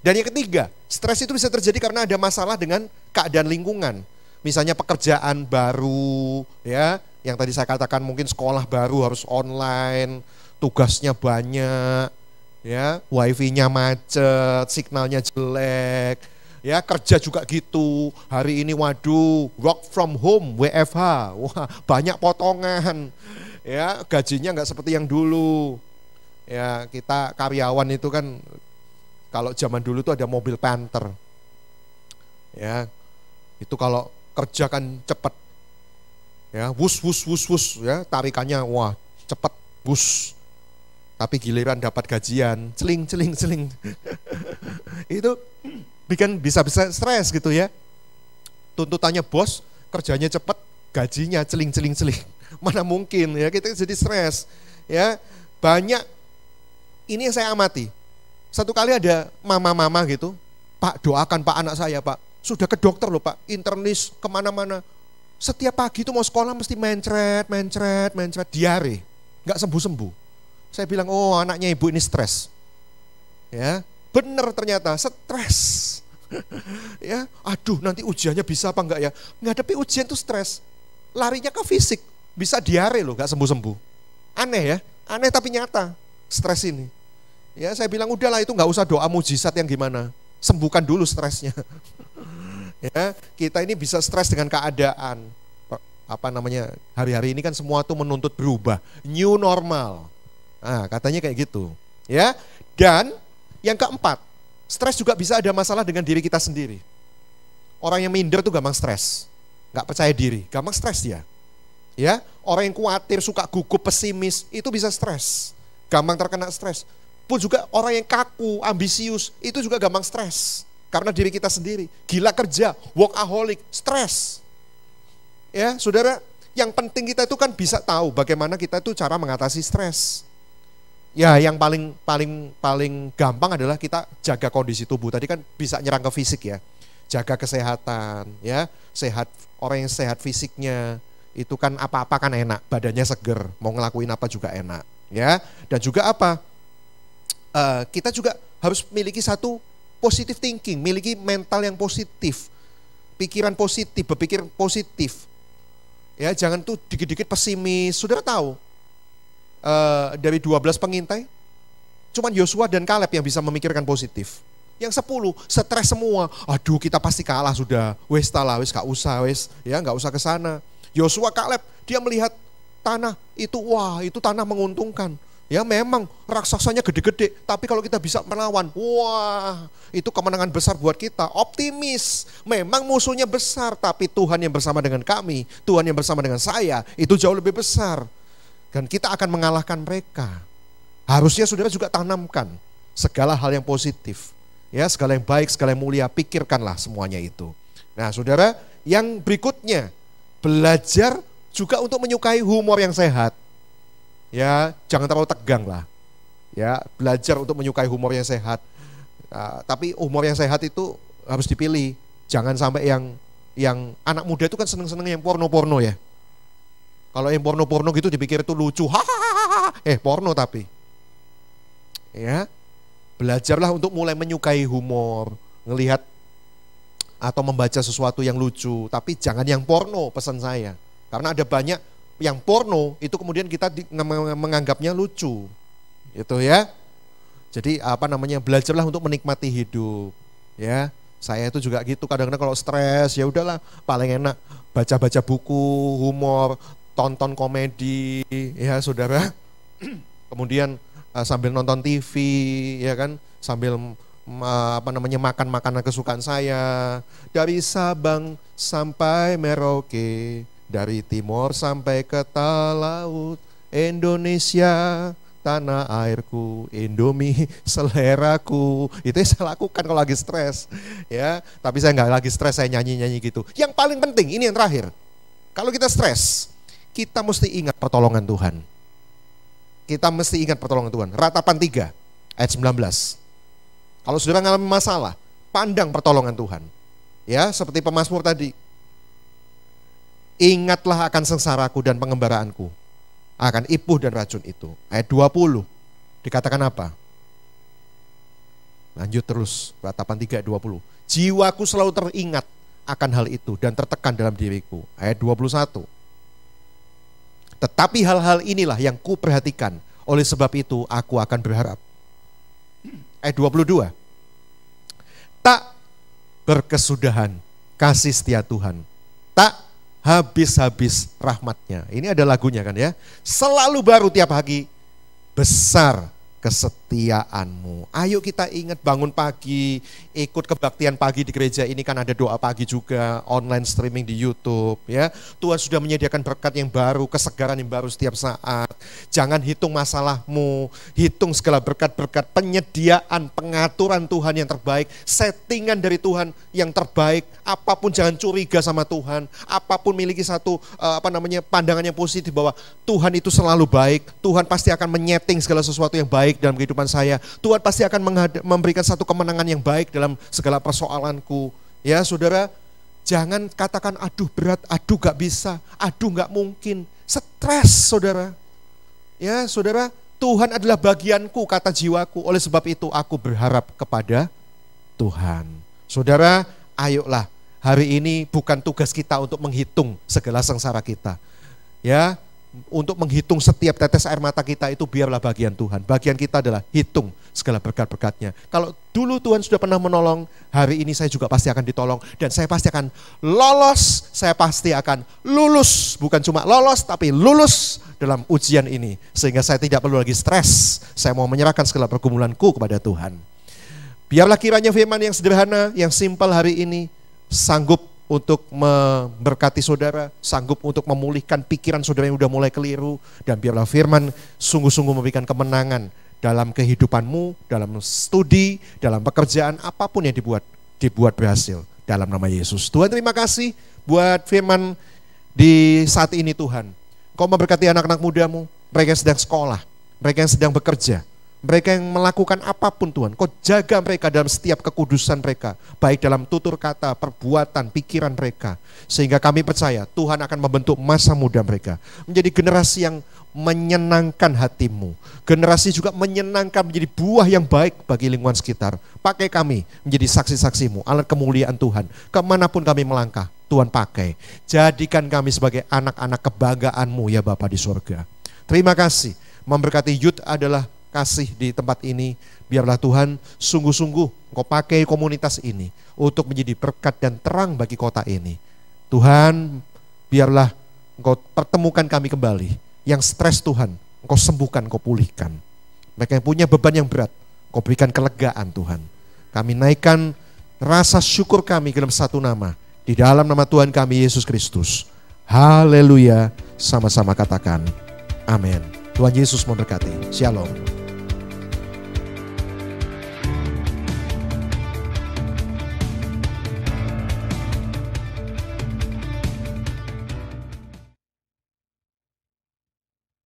Dan yang ketiga, stres itu bisa terjadi karena ada masalah dengan keadaan lingkungan. Misalnya pekerjaan baru, ya Yang tadi saya katakan mungkin sekolah baru harus online, tugasnya banyak, ya, wifi-nya macet, signalnya jelek, ya, kerja juga gitu. Hari ini waduh, work from home, WFH, wah banyak potongan, ya, gajinya nggak seperti yang dulu. Ya, kita karyawan itu kan kalau zaman dulu tuh ada mobil Panther, ya, itu kalau kerja kan cepet. Ya, wus, ya, tarikannya wah cepet, wus. Tapi giliran dapat gajian, celing. Itu bikin bisa stres gitu ya. Tuntutannya bos, kerjanya cepet, gajinya celing. Mana mungkin ya, kita jadi stres. Ya, banyak ini yang saya amati. Satu kali ada mama-mama gitu, Pak doakan Pak anak saya Pak. Sudah ke dokter loh Pak, internis kemana-mana. Setiap pagi itu mau sekolah mesti mencret, diare, nggak sembuh-sembuh. Saya bilang, oh anaknya ibu ini stres. Ya, bener ternyata stres. Ya, aduh nanti ujiannya bisa apa enggak ya? Ngadepi ujian tuh stres. Larinya ke fisik, bisa diare loh, nggak sembuh-sembuh. Aneh ya, aneh tapi nyata stres ini. Ya, saya bilang udahlah itu nggak usah doa mujizat yang gimana, sembuhkan dulu stresnya. Ya, kita ini bisa stres dengan keadaan. Apa namanya? Hari-hari ini kan semua tuh menuntut berubah, new normal. Nah, katanya kayak gitu. Ya. Dan yang keempat, stres juga bisa ada masalah dengan diri kita sendiri. Orang yang minder tuh gampang stres, nggak percaya diri, gampang stres dia. Ya, orang yang khawatir, suka gugup, pesimis, itu bisa stres, gampang terkena stres. Pun juga orang yang kaku, ambisius, itu juga gampang stres. Karena diri kita sendiri, gila kerja, workaholic, stres. Ya, saudara, yang penting kita itu kan bisa tahu bagaimana kita itu cara mengatasi stres. Ya, yang paling gampang adalah kita jaga kondisi tubuh. Tadi kan bisa nyerang ke fisik ya, jaga kesehatan, ya, sehat. Orang yang sehat fisiknya itu kan apa-apa kan enak, badannya seger, mau ngelakuin apa juga enak, ya. Dan juga apa? Kita juga harus miliki satu positive thinking, miliki mental yang positif, pikiran positif, berpikir positif. Ya, jangan tuh dikit-dikit pesimis. Saudara tahu, dari 12 pengintai, cuman Yosua dan Kaleb yang bisa memikirkan positif. Yang 10 stres semua. Aduh, kita pasti kalah sudah. Wes talah, wes gak usah, wes ya gak usah ke sana. Yosua, Kaleb, dia melihat tanah itu, wah itu tanah menguntungkan. Ya memang raksasanya gede-gede, tapi kalau kita bisa melawan, wah itu kemenangan besar buat kita. Optimis, memang musuhnya besar, tapi Tuhan yang bersama dengan kami, Tuhan yang bersama dengan saya, itu jauh lebih besar. Dan kita akan mengalahkan mereka. Harusnya saudara juga tanamkan segala hal yang positif. Ya, segala yang baik, segala yang mulia, pikirkanlah semuanya itu. Nah saudara, yang berikutnya, belajar juga untuk menyukai humor yang sehat. Ya, jangan terlalu tegang lah. Ya, belajar untuk menyukai humor yang sehat. Tapi humor yang sehat itu harus dipilih. Jangan sampai yang anak muda itu kan seneng-seneng yang porno-porno ya. Kalau yang porno-porno gitu dipikir itu lucu. Porno tapi. Ya. Belajarlah untuk mulai menyukai humor, ngelihat atau membaca sesuatu yang lucu, tapi jangan yang porno pesan saya. Karena ada banyak yang porno itu kemudian kita menganggapnya lucu, gitu ya. Jadi belajarlah untuk menikmati hidup, ya. Saya itu juga gitu, kadang-kadang kalau stres ya udahlah paling enak baca-baca buku humor, tonton komedi, ya saudara. Kemudian sambil nonton TV, ya kan, sambil makan makanan kesukaan saya, dari Sabang sampai Merauke. Dari timur sampai ke laut, Indonesia tanah airku, Indomie seleraku. Itu yang saya lakukan kalau lagi stres. Ya, tapi saya nggak lagi stres, saya nyanyi-nyanyi gitu. Yang paling penting, ini yang terakhir. Kalau kita stres, kita mesti ingat pertolongan Tuhan. Kita mesti ingat pertolongan Tuhan. Ratapan 3 ayat 19. Kalau saudara mengalami masalah, pandang pertolongan Tuhan. Ya, seperti pemazmur tadi. Ingatlah akan sengsaraku dan pengembaraanku, akan ipuh dan racun itu. Ayat 20 dikatakan apa? Lanjut terus, Ratapan 3 ayat 20. Jiwaku selalu teringat akan hal itu dan tertekan dalam diriku. Ayat 21. Tetapi hal-hal inilah yang kuperhatikan, oleh sebab itu aku akan berharap. Ayat 22. Tak berkesudahan kasih setia Tuhan, tak habis-habis rahmatnya. Ini ada lagunya kan ya. Selalu baru tiap pagi, besar kesetiaanmu. Ayo kita ingat bangun pagi, ikut kebaktian pagi di gereja ini, kan ada doa pagi juga, online streaming di YouTube ya. Tuhan sudah menyediakan berkat yang baru, kesegaran yang baru setiap saat. Jangan hitung masalahmu, hitung segala berkat-berkat, penyediaan, pengaturan Tuhan yang terbaik, settingan dari Tuhan yang terbaik. Apapun jangan curiga sama Tuhan, apapun miliki satu pandangan yang positif bahwa Tuhan itu selalu baik. Tuhan pasti akan menyeting segala sesuatu yang baik dalam kehidupan saya. Tuhan pasti akan memberikan satu kemenangan yang baik dalam segala persoalanku. Ya saudara, jangan katakan aduh berat, aduh gak bisa, aduh gak mungkin. Stres saudara. Ya saudara, Tuhan adalah bagianku, kata jiwaku. Oleh sebab itu aku berharap kepada Tuhan. Saudara, ayolah, hari ini bukan tugas kita untuk menghitung segala sengsara kita. Ya, untuk menghitung setiap tetes air mata kita itu biarlah bagian Tuhan. Bagian kita adalah hitung segala berkat-berkatnya. Kalau dulu Tuhan sudah pernah menolong, hari ini saya juga pasti akan ditolong. Dan saya pasti akan lolos, saya pasti akan lulus. Bukan cuma lolos, tapi lulus dalam ujian ini. Sehingga saya tidak perlu lagi stres. Saya mau menyerahkan segala pergumulanku kepada Tuhan. Biarlah kiranya firman yang sederhana, yang simpel hari ini sanggup untuk memberkati saudara, sanggup untuk memulihkan pikiran saudara yang sudah mulai keliru, dan biarlah firman sungguh-sungguh memberikan kemenangan dalam kehidupanmu, dalam studi, dalam pekerjaan, apapun yang dibuat berhasil dalam nama Yesus. Tuhan, terima kasih buat firman di saat ini Tuhan. Kau memberkati anak-anak mudamu, mereka yang sedang sekolah, mereka yang sedang bekerja, mereka yang melakukan apapun Tuhan, Kau jaga mereka dalam setiap kekudusan mereka, baik dalam tutur kata, perbuatan, pikiran mereka. Sehingga kami percaya Tuhan akan membentuk masa muda mereka menjadi generasi yang menyenangkan hatimu. Generasi juga menyenangkan, menjadi buah yang baik bagi lingkungan sekitar. Pakai kami menjadi saksi-saksimu, alat kemuliaan Tuhan. Kemanapun kami melangkah, Tuhan pakai. Jadikan kami sebagai anak-anak kebanggaanmu ya Bapa di surga. Terima kasih. Memberkati youth adalah kasih di tempat ini. Biarlah Tuhan sungguh-sungguh Engkau pakai komunitas ini untuk menjadi berkat dan terang bagi kota ini. Tuhan, biarlah Engkau pertemukan kami kembali. Yang stres Tuhan, Engkau sembuhkan, Engkau pulihkan. Mereka yang punya beban yang berat, Engkau berikan kelegaan Tuhan. Kami naikkan rasa syukur kami ke dalam satu nama, di dalam nama Tuhan kami Yesus Kristus. Haleluya. Sama-sama katakan amin. Tuhan Yesus memberkati. Shalom.